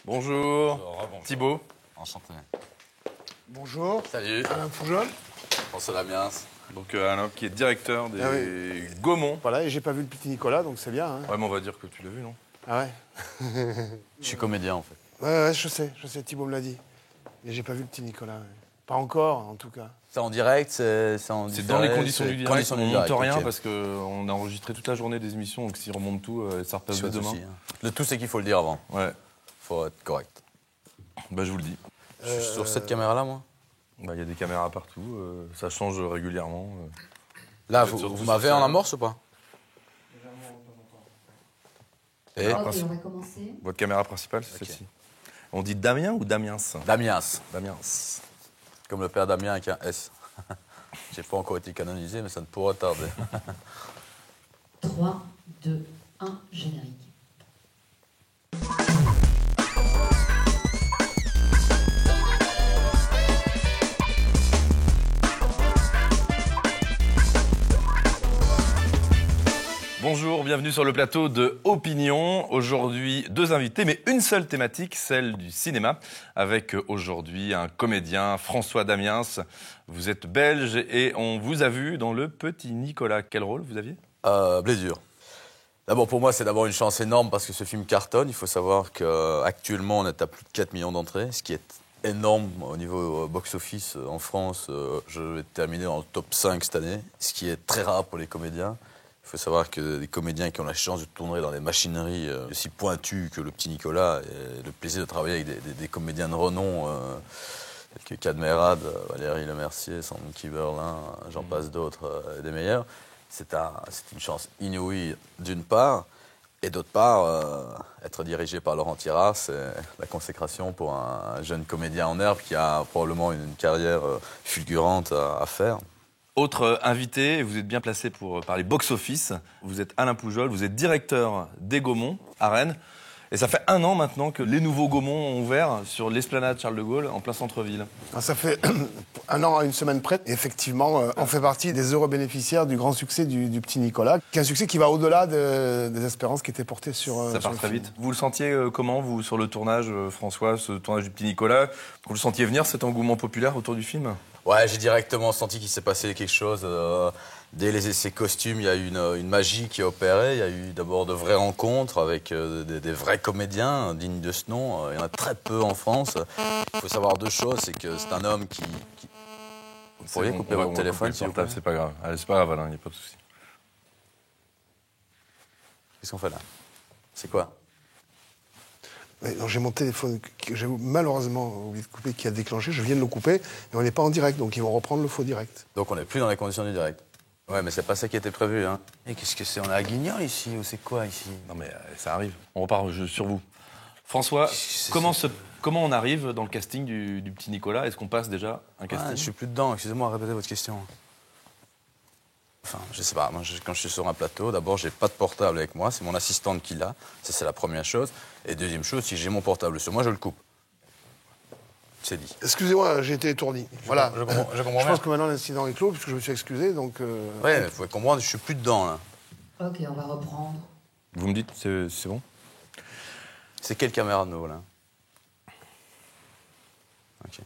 Bonjour. Bonjour. Thibaut. Enchanté. Bonjour. Salut. Alain Foujol. François Damiens. Donc Alain qui est directeur des Ah oui. Gaumont. Voilà, et j'ai pas vu le petit Nicolas, donc c'est bien. Hein. Ouais, mais on va dire que tu l'as vu, non? Ah ouais. Je suis comédien en fait. Ouais, je sais, Thibaut me l'a dit. Mais j'ai pas vu le petit Nicolas. Ouais. Pas encore, en tout cas. C'est en direct, c'est en C'est différé, dans les conditions du direct. conditions du On monte direct, rien ok. parce qu'on a enregistré toute la journée des émissions, donc s'il remonte tout, ça repasse Pas dès de demain. souci, hein. Le tout, c'est qu'il faut le dire avant. Ouais, Faut être correct. bah je vous le dis. Je suis sur cette caméra-là, moi. Bah, il y a des caméras partout, ça change régulièrement. Là, Vous êtes vous sur m'avez tout en ça. amorce ou pas? Et Ah, Ok, principe. on va commencer. Votre caméra principale, c'est Ok. celle-ci. On dit Damien ou Damiens? Damiens, Damiens. comme le père Damien avec un S. J'ai pas encore été canonisé, mais ça ne pourra tarder. 3, 2, 1, générique. Bonjour, bienvenue sur le plateau de Opinion. Aujourd'hui, deux invités, mais une seule thématique, celle du cinéma, avec aujourd'hui un comédien, François Damiens. Vous êtes belge et on vous a vu dans Le Petit Nicolas. Quel rôle vous aviez? Blessure. D'abord, pour moi, c'est d'abord une chance énorme parce que ce film cartonne. Il faut savoir qu'actuellement, on est à plus de 4 millions d'entrées, ce qui est énorme au niveau box-office en France. Je vais terminer dans le top 5 cette année, ce qui est très rare pour les comédiens. Il faut savoir que des comédiens qui ont la chance de tourner dans des machineries aussi pointues que le petit Nicolas et le plaisir de travailler avec des comédiens de renom tels que Cadmerade, Valérie Lemercier, Sandky Berlin, j'en passe d'autres, des meilleurs. C'est une chance inouïe d'une part, et d'autre part, être dirigé par Laurent Tirard, c'est la consécration pour un jeune comédien en herbe qui a probablement une carrière fulgurante à faire. Autre invité, vous êtes bien placé pour parler box-office. Vous êtes Alain Poujol, vous êtes directeur des Gaumont à Rennes. Et ça fait 1 an maintenant que les nouveaux Gaumont ont ouvert sur l'esplanade Charles de Gaulle, en plein centre-ville. Ça fait 1 an à une semaine près. Et effectivement, on fait partie des heureux bénéficiaires du grand succès du petit Nicolas, qui est un succès qui va au-delà des espérances qui étaient portées sur Ça sur part le très film. vite. Vous le sentiez comment, vous, sur le tournage, François, ce tournage du Petit Nicolas? Vous le sentiez venir, cet engouement populaire autour du film? Ouais, j'ai directement senti qu'il s'est passé quelque chose. Dès les essais costumes, il y a eu une magie qui a opéré. Il y a eu d'abord de vraies rencontres avec des vrais comédiens dignes de ce nom. Il y en a très peu en France. Il faut savoir 2 choses, c'est que c'est un homme qui... Vous pourriez couper votre téléphone, s'il vous plaît? C'est pas grave. Allez, c'est pas grave, Alain, il n'y a pas de souci. Qu'est-ce qu'on fait là? C'est quoi? Mais non, j'ai mon téléphone que j'ai malheureusement oublié de couper, qui a déclenché. Je viens de le couper, et on n'est pas en direct, donc ils vont reprendre le faux direct. Donc on n'est plus dans les conditions du direct. Ouais, mais c'est pas ça qui était prévu, hein. Et qu'est-ce que c'est? On est à Guignol ici, ou c'est quoi ici? Non mais ça arrive. On repart sur vous. François, comment on arrive dans le casting du Petit Nicolas? Est-ce qu'on passe déjà un Ah, casting? je suis plus dedans, excusez-moi, répétez votre question. Enfin, je sais pas, moi, quand je suis sur un plateau, d'abord, j'ai pas de portable avec moi, c'est mon assistante qui l'a, ça c'est la première chose. Et deuxième chose, si j'ai mon portable sur moi, je le coupe. C'est dit. Excusez-moi, j'ai été étourdi. Voilà. Je comprends Je bien. pense que maintenant l'incident est clos, puisque je me suis excusé, donc... Ouais, il faut comprendre, je suis plus dedans, là. Ok, on va reprendre. Vous me dites, c'est bon? C'est quelle caméra de nous, là? Ok.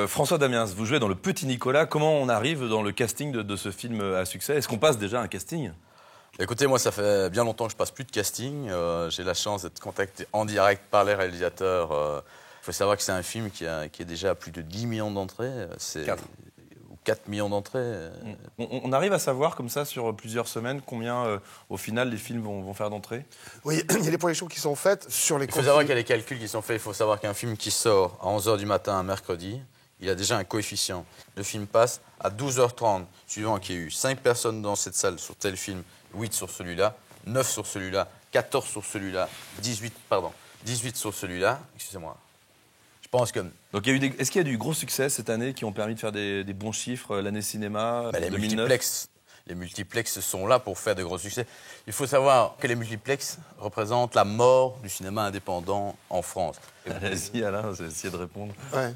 François Damiens, vous jouez dans Le Petit Nicolas. Comment on arrive dans le casting de ce film à succès? Est-ce qu'on passe déjà un casting? Écoutez, moi, ça fait bien longtemps que je passe plus de casting. J'ai la chance d'être contacté en direct par les réalisateurs. Il faut savoir que c'est un film qui est déjà à plus de 10 millions d'entrées. C'est 4. Ou 4 millions d'entrées. On arrive à savoir comme ça sur plusieurs semaines combien au final les films vont faire d'entrées? Oui, il y a des projections qui sont faites sur les... Il faut savoir qu'il y a des calculs qui sont faits. Il faut savoir qu'un film qui sort à 11h du matin un mercredi, il a déjà un coefficient. Le film passe à 12h30, suivant qu'il y ait eu 5 personnes dans cette salle sur tel film, 8 sur celui-là, 9 sur celui-là, 14 sur celui-là, 18 sur celui-là. Excusez-moi. Je pense que... Donc est-ce qu'il y a du gros succès cette année qui ont permis de faire des bons chiffres l'année cinéma les 2009? Les multiplexes sont là pour faire de gros succès. Il faut savoir que les multiplexes représentent la mort du cinéma indépendant en France. Allez-y, Alain, j'ai essayé de répondre. Ouais.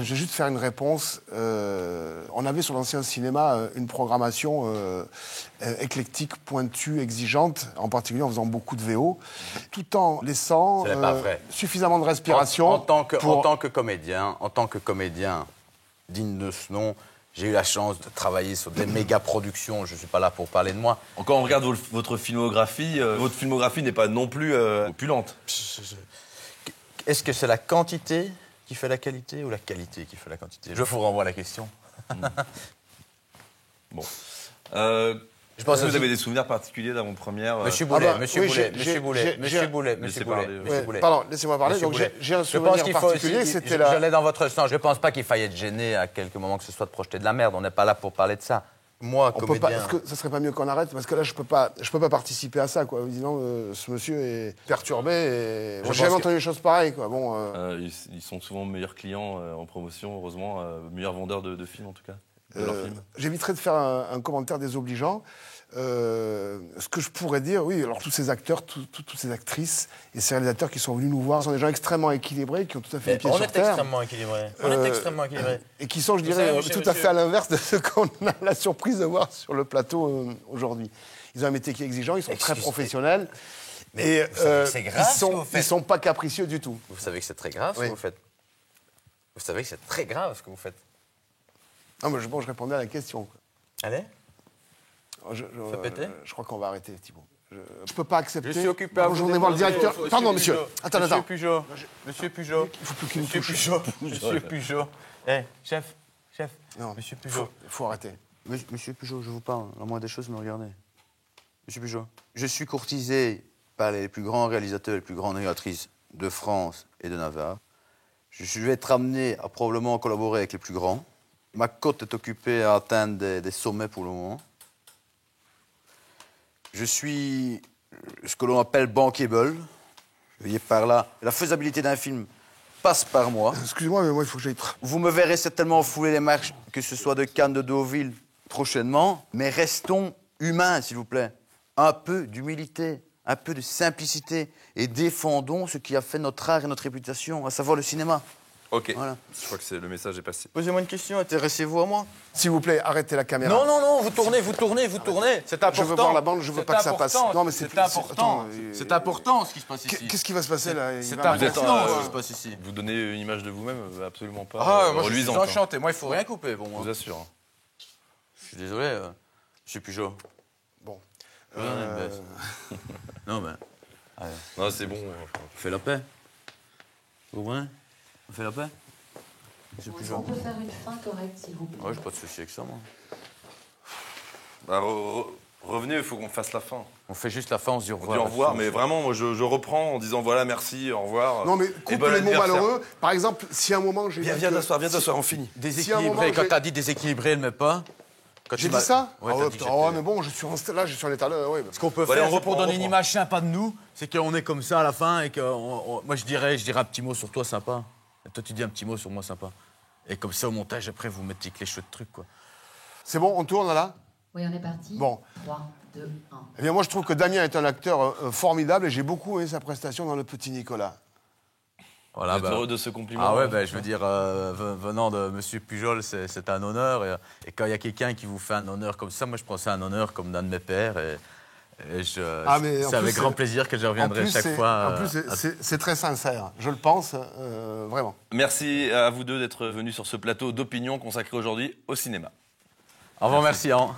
Je vais juste faire une réponse. On avait sur l'ancien cinéma une programmation éclectique, pointue, exigeante, en particulier en faisant beaucoup de VO, tout en laissant C'est pas vrai. suffisamment de respiration. En tant que comédien digne de ce nom, j'ai eu la chance de travailler sur des méga-productions. Je ne suis pas là pour parler de moi. Quand on regarde votre filmographie n'est pas non plus opulente. Est-ce que c'est la quantité qui fait la qualité ou la qualité qui fait la quantité? Je vous renvoie la question. Bon. Je pense Est-ce que vous aussi- avez des souvenirs particuliers d'avant-première Monsieur Boulet, Ah bah, Monsieur oui, Boulet, j'ai- Monsieur Boulet, j'ai- Monsieur j'ai- Boulet, Laissez Monsieur parler, Boulet, oui. Monsieur Ouais, Boulet. pardon, laissez-moi parler. Monsieur Donc Boulet. j'ai un Je pense souvenir qu'il faut particulier, aussi, c'était la... j'allais dans votre sens. Je pense pas qu'il faille être gêné à quelques moments que ce soit de projeter de la merde. On n'est pas là pour parler de ça. Moi, On peut pas, comédien... est-ce que ça serait pas mieux qu'on arrête? Parce que là, je peux pas participer à ça, quoi. Disons, ce monsieur est perturbé et Je j'ai jamais pense entendu des choses pareilles, quoi. Bon, Ils sont souvent meilleurs clients en promotion, heureusement, meilleurs vendeurs de films en tout cas. De leurs films. j'éviterai de faire un commentaire désobligeant. Ce que je pourrais dire, oui, alors tous ces acteurs, toutes ces actrices et ces réalisateurs qui sont venus nous voir sont des gens extrêmement équilibrés, qui ont tout à fait les pieds On sur est terre. extrêmement équilibré. On est extrêmement équilibré. Et qui sont, je Vous dirais, savez, monsieur, tout à fait monsieur- à l'inverse de ce qu'on a la surprise de voir sur le plateau aujourd'hui. Ils ont un métier qui est exigeant, ils sont très Excusez- professionnels. Mais Et vous savez que c'est grave ce que vous ils faites. sont pas capricieux du tout. Vous savez que c'est très grave ce Oui. que vous faites. Vous savez que c'est très grave ce que vous faites. Non, mais je répondais à la question, quoi. Allez. Je péter je crois qu'on va arrêter, Thibault. Je peux pas accepter. Je suis occupé à vous Bonjour, voir le demander, directeur. monsieur Pardon, monsieur. Pujol. Attends. Monsieur Pujol. Monsieur Pujol. Il faut plus qu'il nous Monsieur touche. Pujol. Monsieur Pujol. Eh, chef. Non, Monsieur Pujol. faut arrêter. Monsieur Pujol, je vous parle. La moindre des choses, me regardez. Monsieur Pujol. Je suis courtisé par les plus grands réalisateurs, les plus grandes réalisatrices de France et de Navarre. Je vais être amené à probablement collaborer avec les plus grands. Ma cote est occupée à atteindre des sommets pour le moment. Je suis ce que l'on appelle bankable. Vous voyez par là, la faisabilité d'un film passe par moi. Excusez-moi, mais moi, il faut que j'aille. Vous me verrez certainement fouler les marches, que ce soit de Cannes, de Deauville, prochainement. Mais restons humains, s'il vous plaît. Un peu d'humilité, un peu de simplicité. Et défendons ce qui a fait notre art et notre réputation, à savoir le cinéma. Ok, Voilà. je crois que le message est passé. Posez-moi une question, intéressez-vous à moi. S'il vous plaît, arrêtez la caméra. Non, vous tournez. C'est important. Je veux voir la bande, je veux pas que ça passe. Non, mais c'est important. attends, C'est important ce qui se passe ici. Qu'est-ce qui va se passer là? Il C'est va important m'agresser, ce quoi. qui se passe ici. Vous donnez une image de vous-même absolument pas Moi je suis reluisante. hein. enchanté. Moi, il faut rien couper pour Je moi. vous assure. hein. Je suis désolé, monsieur Pujol. Bon. Non, mais Non, c'est bon. on fait la paix. Vous comprenez? On fait la paix? Monsieur On Pujol. peut faire une fin correcte, s'il vous plaît. Ouais, j'ai pas de souci avec ça, moi. Bah, revenez, il faut qu'on fasse la fin. On fait juste la fin, on se dit au On revoir. dit au revoir, mais vraiment, moi, je reprends en disant voilà, merci, au revoir. Non, mais Et coupe bon les mots anniversaire. malheureux. Par exemple, si à un moment j'ai Viens, dit viens que- t'asseoir, on finit. Déséquilibré. moment, Quand j'ai- t'as dit déséquilibré, elle met pas. Quand J'ai tu dit m'as- ça? Ouais, Ah t'as ouais, dit que putain, ouais, j'étais- mais bon, je suis en état là. Ouais, Ce qu'on peut Bon, allez, faire, on c'est reprend, pour on donner une reprend. image sympa de nous, c'est qu'on est comme ça à la fin et que moi je dirais un petit mot sur toi sympa. Et toi tu dis un petit mot sur moi sympa. Et comme ça au montage après vous mettez les cheveux de trucs quoi. C'est bon, on tourne là? Oui, on est parti. Bon. 3, 2, 1. Eh bien, moi, je trouve que Damien est un acteur formidable et j'ai beaucoup aimé sa prestation dans Le Petit Nicolas. Voilà, Vous êtes heureux de ce compliment? Ah ouais, je veux dire, venant de Monsieur Pujol, c'est un honneur. Et quand il y a quelqu'un qui vous fait un honneur comme ça, moi je prends ça un honneur comme d'un de mes pères. Et Mais en c'est plus, avec grand c'est- plaisir que je reviendrai En plus, chaque fois. En plus, c'est très sincère. Je le pense, vraiment. Merci à vous deux d'être venus sur ce plateau d'opinion consacré aujourd'hui au cinéma. Au revoir, merci. Hein.